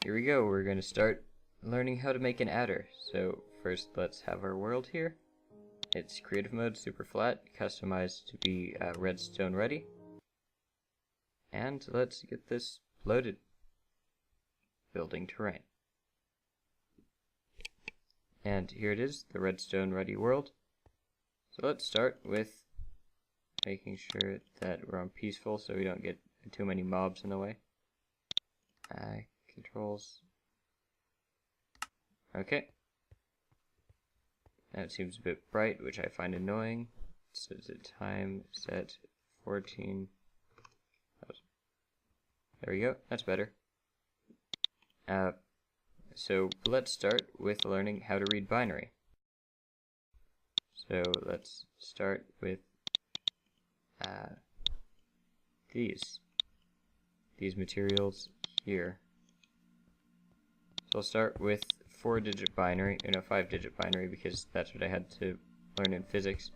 Here we go, we're going to start learning how to make an adder. So first let's have our world here. It's creative mode, super flat, customized to be redstone ready. And let's get this loaded. Building terrain. And here it is, the redstone ready world. So let's start with making sure that we're on peaceful so we don't get too many mobs in the way. Controls. Okay. That seems a bit bright, which I find annoying. It says the time set 14. There we go, that's better. So let's start with learning how to read binary. So let's start with these materials here. So I'll start with 4-digit binary, 5-digit binary, because that's what I had to learn in physics.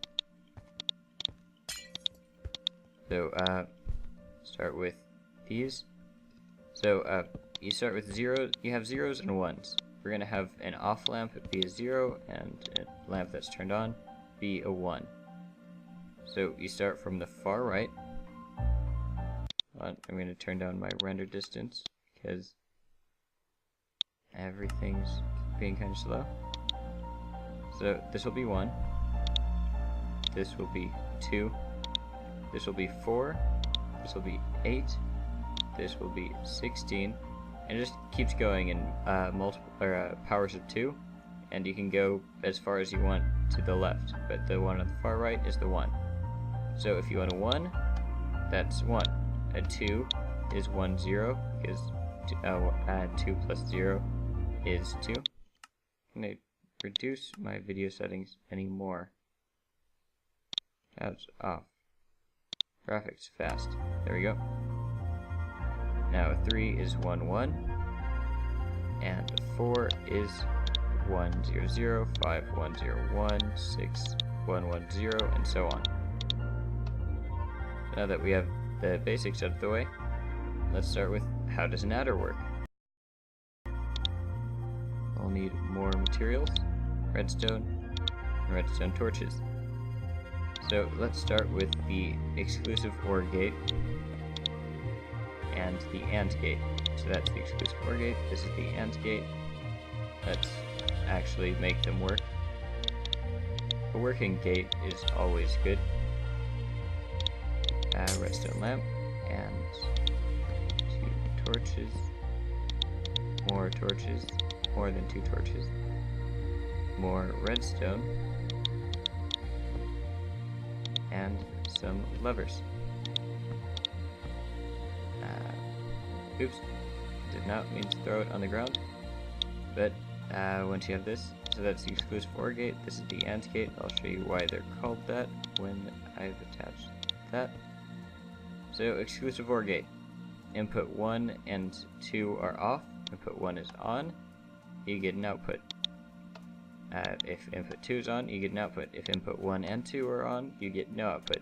So start with these. So you start with zeros. You have zeros and ones. We're gonna have an off lamp be a 0 and a lamp that's turned on be a 1. So you start from the far right. I'm going to turn down my render distance because everything's being kind of slow. So this will be 1. This will be 2. This will be 4. This will be 8. This will be 16. And it just keeps going in powers of 2. And you can go as far as you want to the left, but the one on the far right is the 1. So if you want a 1, that's 1. A 2 is 1, 0, because 2 plus 0 is 2. I'm going to reduce my video settings anymore. That's off. Graphics fast. There we go. Now a 3 is 1, 1. And a 4 is 1, 0, 0, 5, 1, 0, 1, 6, 1, 1, 0, and so on. Now that we have the basics out of the way, let's start with how does an adder work. I'll need more materials, redstone, and redstone torches. So let's start with the exclusive OR gate and the AND gate. So that's the exclusive OR gate, this is the AND gate. Let's actually make them work. A working gate is always good. Redstone lamp and 2 torches, more torches, more than 2 torches, more redstone, and some levers. Oops, did not mean to throw it on the ground, but once you have this, so that's the exclusive OR gate, this is the AND gate. I'll show you why they're called that when I've attached that. So exclusive OR gate, input 1 and 2 are off, input 1 is on, you get an output. If input 2 is on, you get an output. If input 1 and 2 are on, you get no output.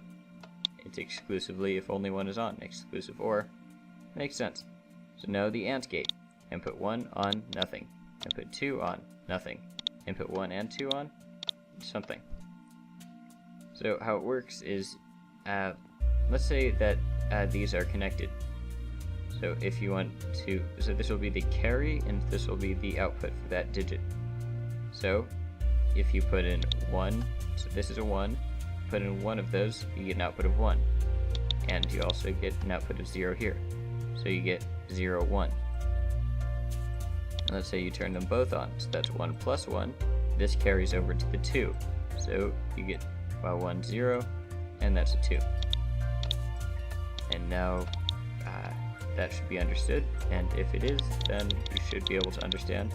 It's exclusively if only one is on, exclusive OR. Makes sense. So now the AND gate, input 1 on, nothing. Input 2 on, nothing. Input 1 and 2 on, something. So how it works is, let's say that these are connected. So if you want to, so this will be the carry and this will be the output for that digit. So if you put in 1, so this is a 1, put in one of those, you get an output of 1. And you also get an output of 0 here. So you get 0, 1. Let's say you turn them both on, so that's 1 plus 1. This carries over to the 2. So you get 1, 0, and that's a 2. And now that should be understood, and if it is, then you should be able to understand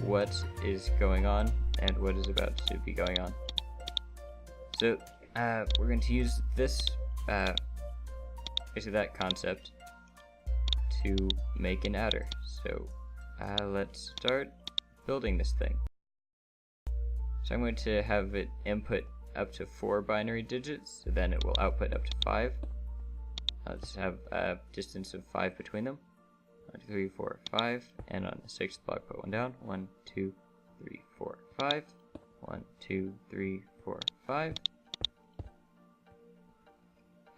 what is going on and what is about to be going on. So we're going to use this, basically that concept, to make an adder. So let's start building this thing. So I'm going to have it input up to 4 binary digits, so then it will output up to 5. Let's have a distance of 5 between them. 1, 2, 3, 4, 5. And on the 6th block, put one down. 1, 2, 3, 4, 5. 1, 2, 3, 4, 5.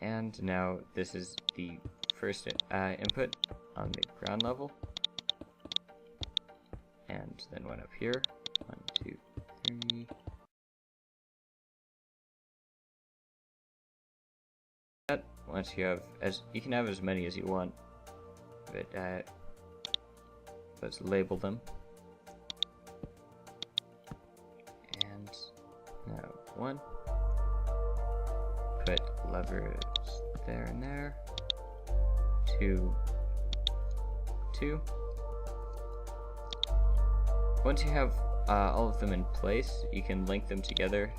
And now this is the first input on the ground level. And then one up here. 1, 2, 3. Once you have you can have as many as you want, but let's label them. And now 1. Put levers there and there. 2, 2. Once you have all of them in place, you can link them together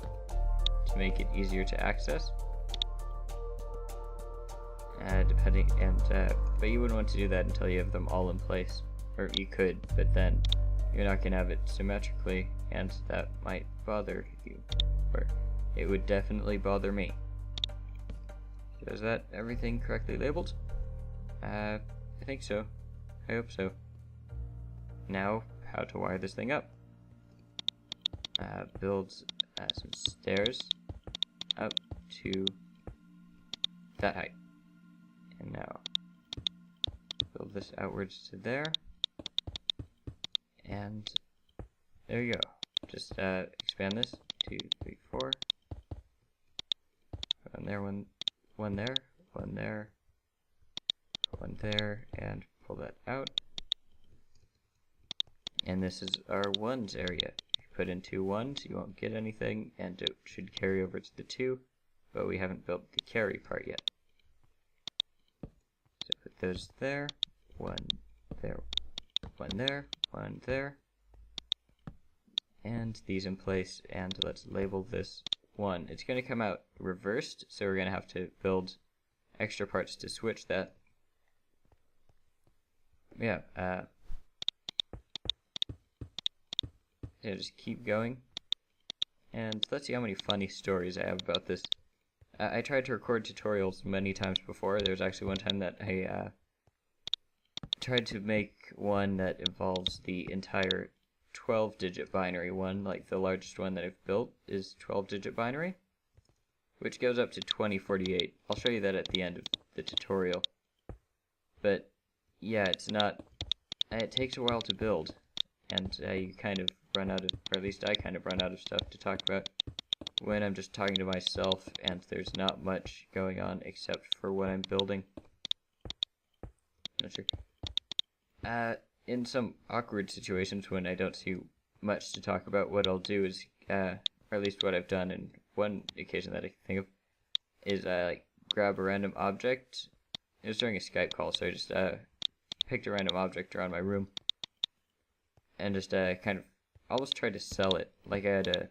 to make it easier to access. But you wouldn't want to do that until you have them all in place. Or you could, but then you're not going to have it symmetrically, and that might bother you. Or it would definitely bother me. So is that everything correctly labeled? I think so. I hope so. Now, how to wire this thing up. Build some stairs up to that height. And now, build this outwards to there. And there you go. Just expand this. 2, 3, 4. One there, one there, one there, one there, and pull that out. And this is our 1s area. If you put in 2 1s, you won't get anything, and it should carry over to the 2, but we haven't built the carry part yet. So put those there, 1 there, 1 there, 1 there, and these in place, and let's label this 1. It's going to come out reversed, so we're going to have to build extra parts to switch that. Yeah, just keep going. And let's see how many funny stories I have about this. I tried to record tutorials many times before. There was actually one time that I tried to make one that involves the entire 12-digit binary one. Like the largest one that I've built is 12-digit binary, which goes up to 2048. I'll show you that at the end of the tutorial. But yeah, it's not. It takes a while to build, and you kind of run out of, or at least I kind of run out of stuff to talk about when I'm just talking to myself and there's not much going on except for what I'm building. Not sure. In some awkward situations when I don't see much to talk about, what I'll do is, or at least what I've done in one occasion that I can think of, is like grab a random object. It was during a Skype call, so I just picked a random object around my room and just kind of almost tried to sell it. Like I had a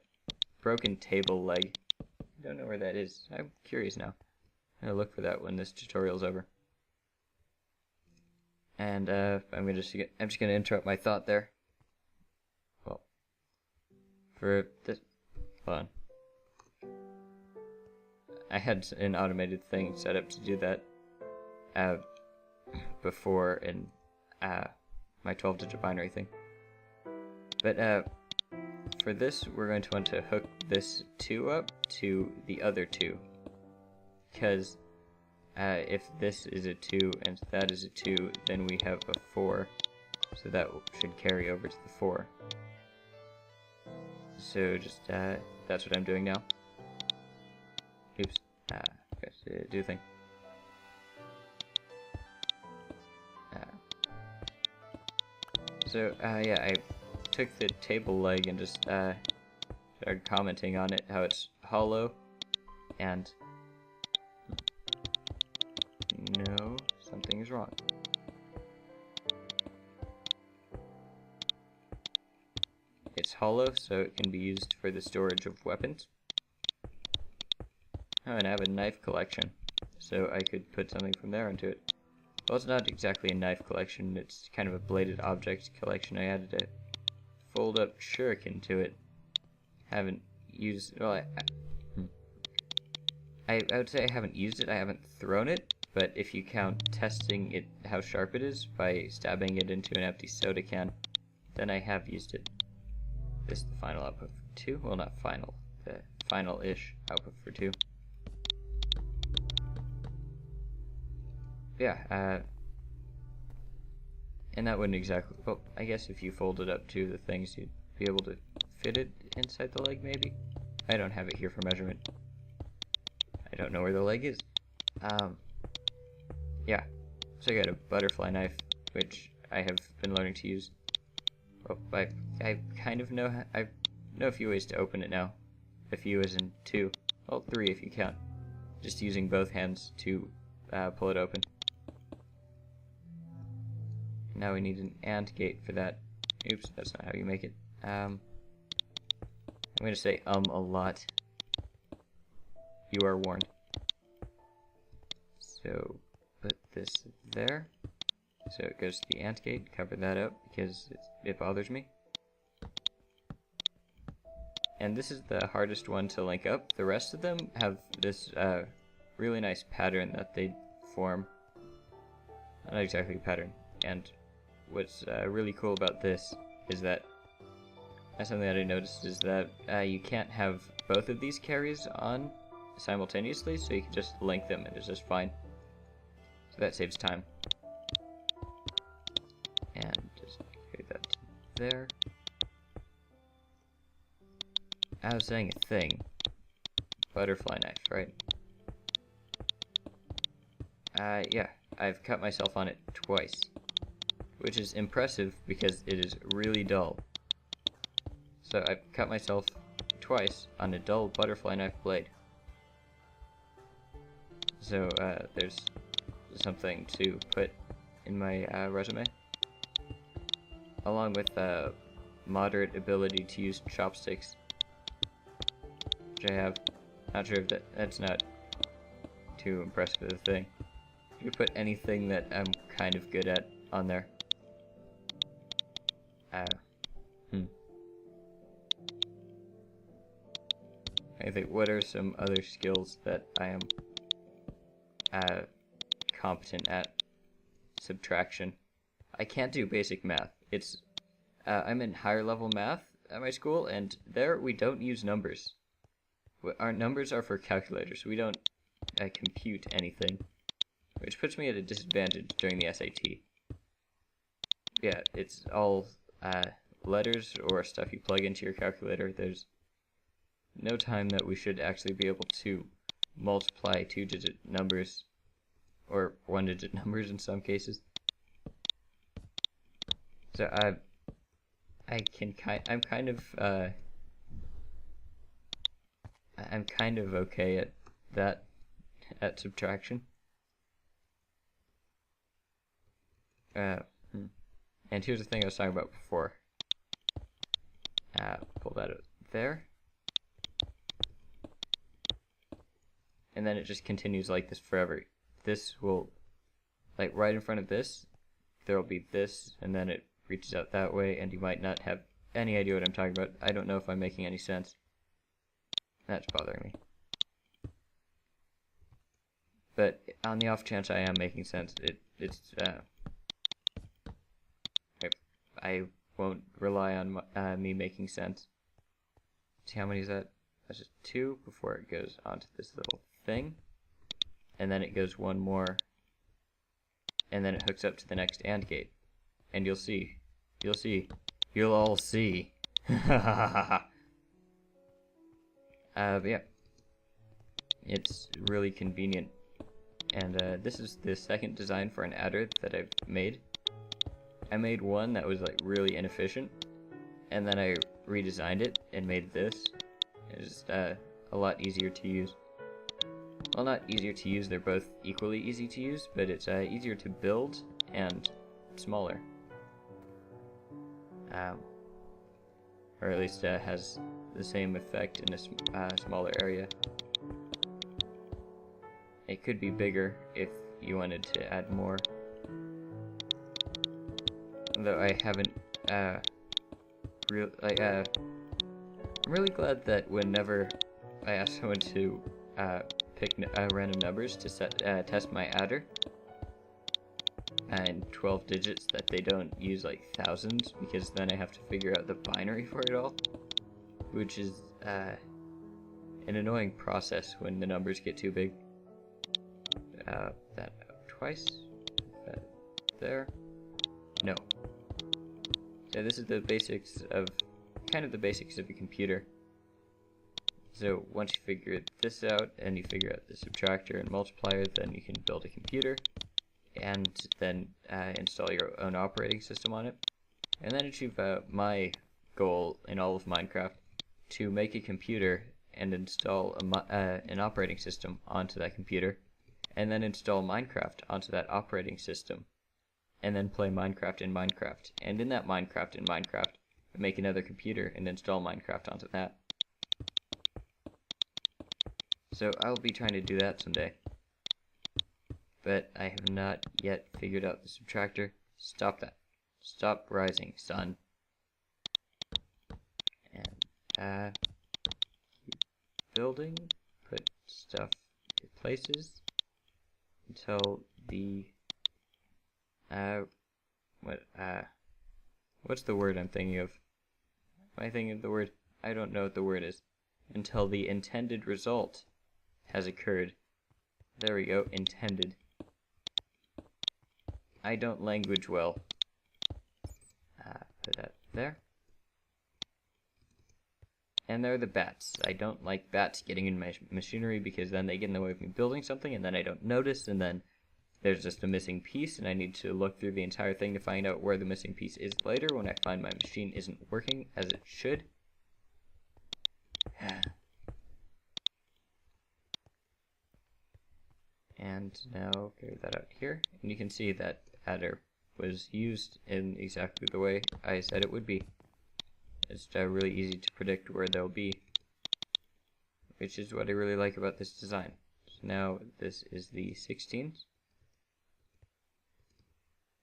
broken table leg. I don't know where that is. I'm curious now. I'm gonna look for that when this tutorial's over. And I'm just gonna interrupt my thought there. Well, for this, hold on. I had an automated thing set up to do that before in my 12-digit binary thing. But for this, we're going to want to hook this 2 up to the other 2. Because if this is a 2 and that is a 2, then we have a 4. So that should carry over to the 4. So just, that's what I'm doing now. Oops. Do the thing. So, yeah, I took the table leg and just started commenting on it, how it's hollow, and no, something is wrong. It's hollow, so it can be used for the storage of weapons. Oh, and I have a knife collection, so I could put something from there into it. Well, it's not exactly a knife collection, it's kind of a bladed object collection. I added a fold-up shuriken to it. Haven't used, well, I would say I haven't used it, I haven't thrown it, but if you count testing it how sharp it is by stabbing it into an empty soda can, then I have used it. This is the final output for 2. Well, not final. The final-ish output for 2. Yeah, and that wouldn't exactly... Well, I guess if you folded up 2 of the things, you'd be able to fit it inside the leg, maybe? I don't have it here for measurement. I don't know where the leg is. Yeah. So I got a butterfly knife, which I have been learning to use. Well, I kind of know... I know a few ways to open it now. A few as in 2. Well, 3 if you count. Just using both hands to pull it open. Now we need an AND gate for that. Oops, that's not how you make it. I'm going to say a lot. You are warned. So, put this there. So it goes to the AND gate. Cover that up because it bothers me. And this is the hardest one to link up. The rest of them have this really nice pattern that they form. Not exactly a pattern. And what's really cool about this is that something that I noticed is that you can't have both of these carries on simultaneously, so you can just link them and it's just fine. So that saves time. And just carry that to there. I was saying a thing. Butterfly knife, right? Yeah, I've cut myself on it twice. Which is impressive because it is really dull. So I've cut myself twice on a dull butterfly knife blade. So there's something to put in my resume. Along with moderate ability to use chopsticks. Which I have. Not sure if that's not too impressive of a thing. You put anything that I'm kind of good at on there. I think, what are some other skills that I am competent at? Subtraction. I can't do basic math. It's I'm in higher level math at my school, and there we don't use numbers. Our numbers are for calculators. We don't compute anything, which puts me at a disadvantage during the SAT. Yeah, it's all letters or stuff you plug into your calculator. There's no time that we should actually be able to multiply 2-digit numbers, or 1-digit numbers in some cases. So I'm kind of okay at that, at subtraction. And here's the thing I was talking about before. Pull that out there. And then it just continues like this forever. This will, like right in front of this, there will be this, and then it reaches out that way, and you might not have any idea what I'm talking about. I don't know if I'm making any sense. That's bothering me. But on the off chance I am making sense, I won't rely on me making sense. See how many is that? That's just 2 before it goes onto this little thing. And then it goes one more. And then it hooks up to the next AND gate. And you'll see. You'll see. You'll all see. But yeah. It's really convenient. And this is the second design for an adder that I've made. I made one that was like really inefficient, and then I redesigned it and made this. It's a lot easier to use. Well, not easier to use, they're both equally easy to use, but it's easier to build and smaller. Or at least has the same effect in a smaller area. It could be bigger if you wanted to add more. Though I haven't, I'm really glad that whenever I ask someone to pick random numbers to test my adder, and 12 digits that they don't use like thousands, because then I have to figure out the binary for it all, which is an annoying process when the numbers get too big. That up twice. That there. No. So this is the basics of, kind of the basics of a computer. So once you figure this out, and you figure out the subtractor and multiplier, then you can build a computer, and then install your own operating system on it. And then achieve my goal in all of Minecraft, to make a computer and install an operating system onto that computer, and then install Minecraft onto that operating system, and then play Minecraft in Minecraft, and in that Minecraft in Minecraft, make another computer and install Minecraft onto that. So I'll be trying to do that someday, but I have not yet figured out the subtractor. Stop that. Stop rising, sun. And keep building, put stuff in places until the what's the word I'm thinking of? Am I thinking of the word? I don't know what the word is. Until the intended result has occurred. There we go, intended. I don't language well. Put that there. And there are the bats. I don't like bats getting in my machinery, because then they get in the way of me building something, and then I don't notice, and then there's just a missing piece, and I need to look through the entire thing to find out where the missing piece is later when I find my machine isn't working as it should. And now carry that out here, and you can see that adder was used in exactly the way I said it would be. It's really easy to predict where they'll be, which is what I really like about this design. So now this is the 16th.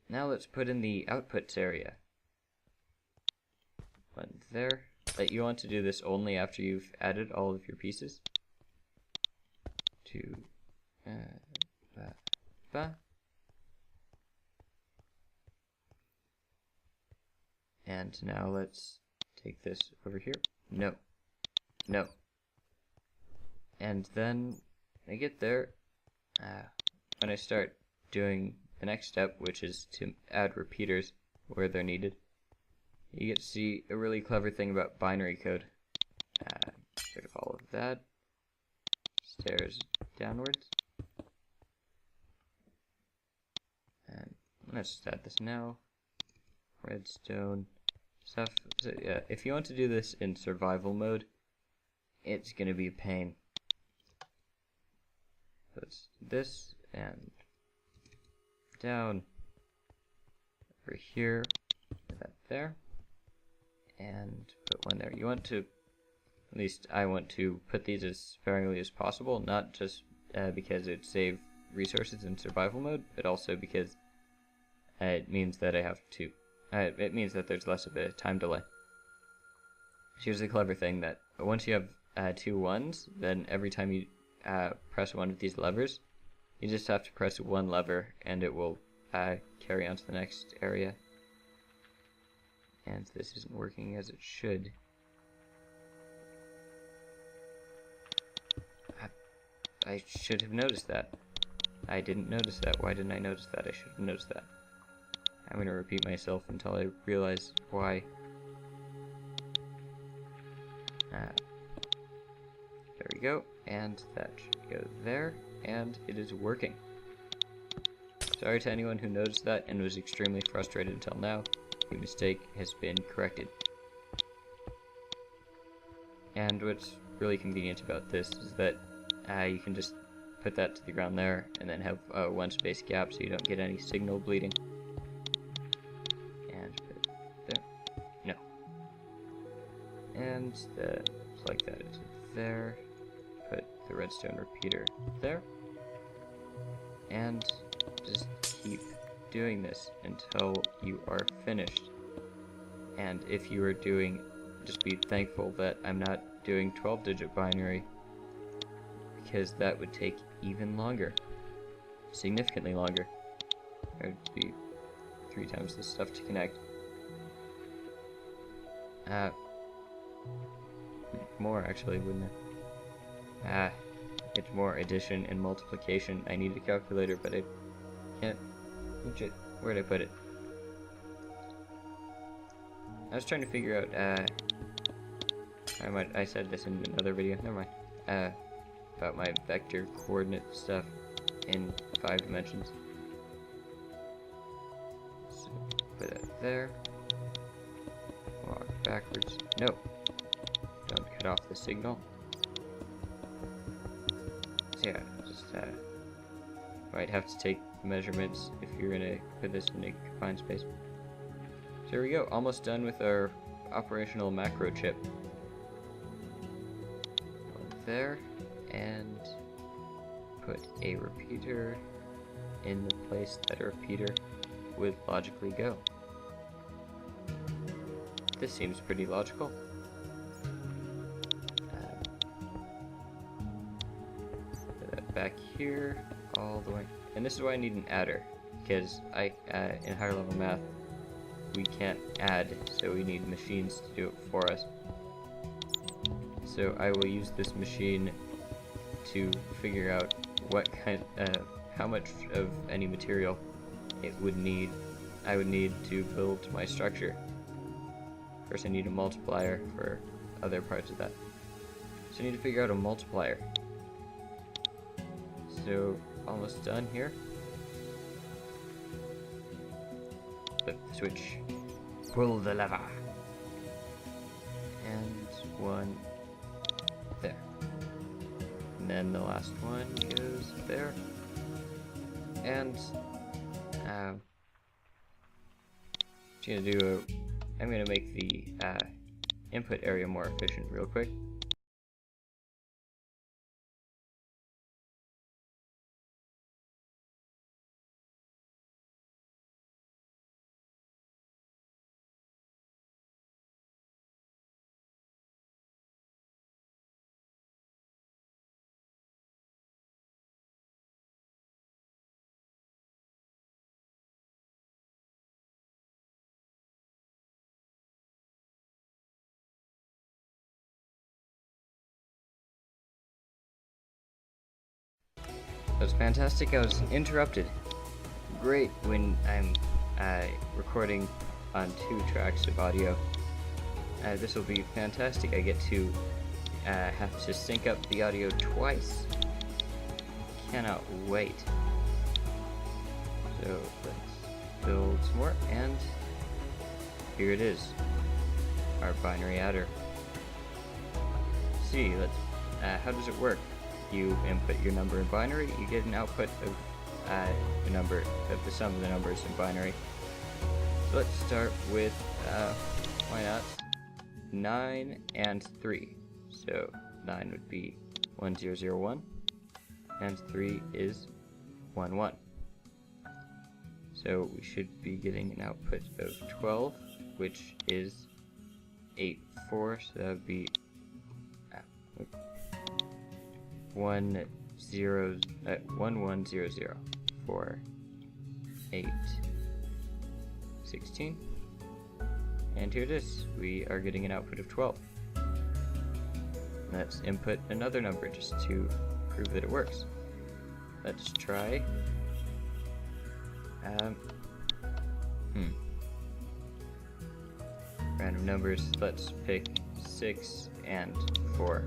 Now let's put in the outputs area. One there. But you want to do this only after you've added all of your pieces. To and now let's take this over here. No. No. And then I get there, when I start doing the next step, which is to add repeaters where they're needed, you get to see a really clever thing about binary code. Rid of all of that. Stairs downwards. And let's just add this now. Redstone stuff. So, yeah, if you want to do this in survival mode, it's going to be a pain. Let's do this and down over here, put that there, and put one there. You want to, at least I want to, put these as sparingly as possible, not just because it saves resources in survival mode, but also because it means that I have to. It means that there's less of a time delay. Here's the clever thing, that once you have 2 ones, then every time you press one of these levers, you just have to press one lever and it will carry on to the next area. And this isn't working as it should. I should have noticed that. I didn't notice that. Why didn't I notice that? I should have noticed that. I'm going to repeat myself until I realize why. There we go, and that should go there, and it is working. Sorry to anyone who noticed that and was extremely frustrated until now. The mistake has been corrected. And what's really convenient about this is that you can just put that to the ground there, and then have one space gap so you don't get any signal bleeding. And put it there. No. And plug that into there. Put the redstone repeater there. And just keep doing this until you are finished. And if you are doing, just be thankful that I'm not doing 12-digit binary, because that would take even longer. Significantly longer. There'd be 3 times this stuff to connect. More actually, wouldn't it? It's more addition and multiplication. I need a calculator, but I can't reach it. Where'd I put it? I was trying to figure out, I said this in another video, never mind, about my vector coordinate stuff in 5 dimensions. So, put that there. Walk backwards. No! Don't cut off the signal. So yeah, just, might have to take measurements if you're gonna put this in a confined space. So here we go, almost done with our operational macro chip. One there, and put a repeater in the place that a repeater would logically go. This seems pretty logical. Put that back here, all the way. And this is why I need an adder, because in higher level math, we can't add, so we need machines to do it for us. So I will use this machine to figure out how much of any material I would need to build my structure. First I need a multiplier for other parts of that. So I need to figure out a multiplier. So almost done here. Flip the switch. Pull the lever. And one there. And then the last one goes there. And I'm gonna make the input area more efficient real quick. That was fantastic. I was interrupted. Great when I'm recording on 2 tracks of audio. This will be fantastic. I get to have to sync up the audio twice. Cannot wait. So let's build some more, and here it is, our binary adder. See, how does it work? You input your number in binary, you get an output of the sum of the numbers in binary. So let's start with, why not, 9 and 3. So 9 would be 1001, and 3 is 11. So we should be getting an output of 12, which is 8, 4, so that would be 1100 for 8, 16, and here it is. We are getting an output of 12. Let's input another number just to prove that it works. Let's try random numbers. Let's pick 6 and 4.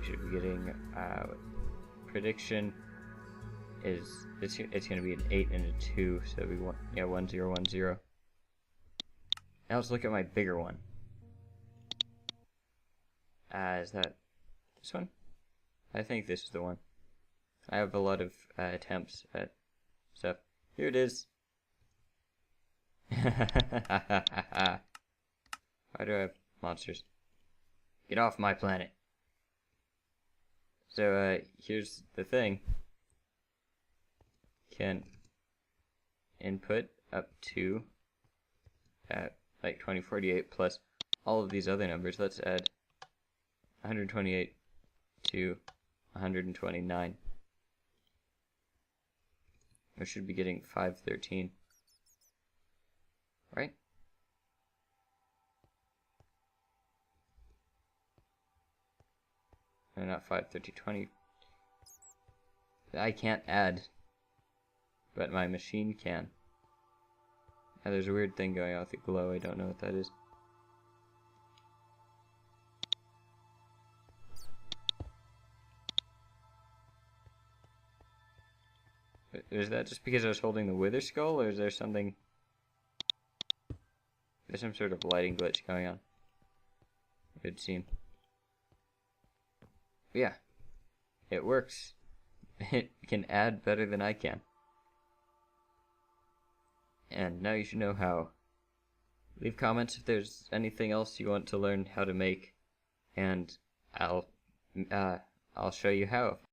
Should be getting prediction is it's going to be an 8 and a 2, so it'll be 1010. Now let's look at my bigger one. Is that this one? I think this is the one. I have a lot of attempts at stuff. Here it is. Why do I have monsters? Get off my planet. So here's the thing. Can input up to like 2048 plus all of these other numbers. Let's add 128 to 129. We should be getting 513. Right? No, not 53020. I can't add, but my machine can. Now there's a weird thing going on with the glow, I don't know what that is. Is that just because I was holding the wither skull, or is there something... There's some sort of lighting glitch going on. Good scene. But yeah, it works. It can add better than I can. And now you should know how. Leave comments if there's anything else you want to learn how to make, and I'll show you how.